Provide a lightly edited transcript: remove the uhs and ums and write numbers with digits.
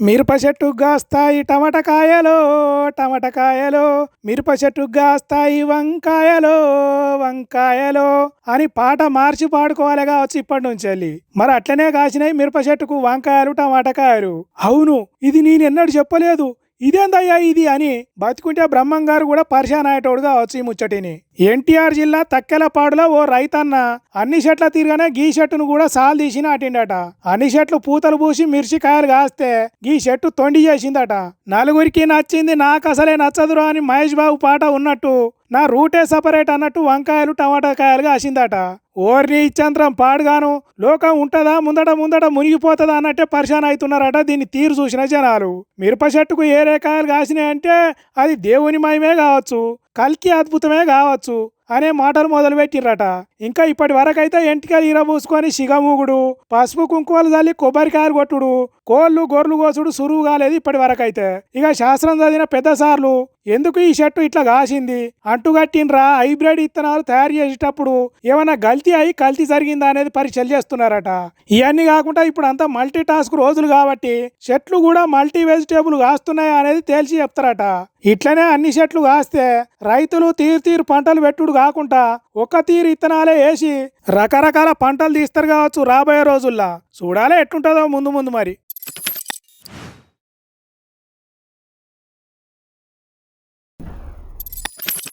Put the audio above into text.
మిరప చెట్టుకు కాస్తాయి టమాటకాయలో టమాటకాయలో, మిరప చెట్టుకు కాస్తాయి వంకాయలో వంకాయలో అని పాట మార్చి పాడుకోవాలి కావచ్చు ఇప్పటి నుంచి వెళ్ళి. మరి అట్లనే కాసినాయి మిరప చెట్టుకు వంకాయలు టమాటకాయలు. అవును, ఇది నేను ఎన్నడూ చెప్పలేదు, ఇదేందయ్యా ఇది అని బతుకుంటే బ్రహ్మం గారు కూడా పరిశాన్ అయ్యేటోడుగా వచ్చి ఈ ముచ్చటిని. ఎన్టీఆర్ జిల్లా తక్కెలపాడులో ఓ రైతన్న అన్ని చెట్ల తీరుగానే గీ చెట్టును కూడా సాలు తీసి నాటిండట. అన్ని చెట్లు పూతలు పూసి మిర్చికాయలు కాస్తే గీ చెట్టు తొండి చేసిందట. నలుగురికి నచ్చింది నాకు అసలే నచ్చదురా అని మహేష్ బాబు పాట ఉన్నట్టు నా రూటే సపరేట్ అన్నట్టు వంకాయలు టమాటాకాయలు కాసిందట. ఓర్ని ఇచ్చంత్రం పాడుగాను, లోకం ఉంటదా ముందట ముందట మునిగిపోతుందా అన్నట్టే పరిశాన్ అవుతున్నారట దీన్ని తీరు చూసిన జనాలు. మిరప చెట్టుకు ఏ రేకాయలు కాసినాయంటే అది దేవుని మయమే కావచ్చు, కల్కి అద్భుతమే కావచ్చు అనే మాటలు మొదలు పెట్టిర్రట. ఇంకా ఇప్పటి వరకైతే ఎంటికలు ఇరబూసుకొని సిగమూగుడు, పసుపు కుంకుమలు చల్లి కొబ్బరికాయలు కొట్టుడు, కోళ్ళు గొర్రెలు కోసుడు సురువు కాలేదు ఇప్పటి వరకైతే. ఇక శాస్త్రం చదివిన పెద్ద సార్లు ఎందుకు ఈ చెట్టు ఇట్లా కాసింది అంటుగట్టిన్రా, హైబ్రిడ్ ఇత్తనాలు తయారు చేసేటప్పుడు ఏమైనా గల్తీ అయి కల్తీ జరిగిందా అనేది పరీక్షలు చేస్తున్నారట. ఇవన్నీ కాకుండా ఇప్పుడు అంతా మల్టీ టాస్క్ రోజులు కాబట్టి చెట్లు కూడా మల్టీ వెజిటేబుల్ కాస్తున్నాయి అనేది తేల్చి చెప్తారట. ఇట్లనే అన్ని చెట్లు కాస్తే రైతులు తీరు పంటలు పెట్టుడు కాకుండా ఒక్క తీరు ఇత్తనాలే వేసి రకరకాల పంటలు తీస్తారు కావచ్చు రాబోయే రోజుల్లో. చూడాలే ఎట్లుంటుందో ముందు ముందు మరి.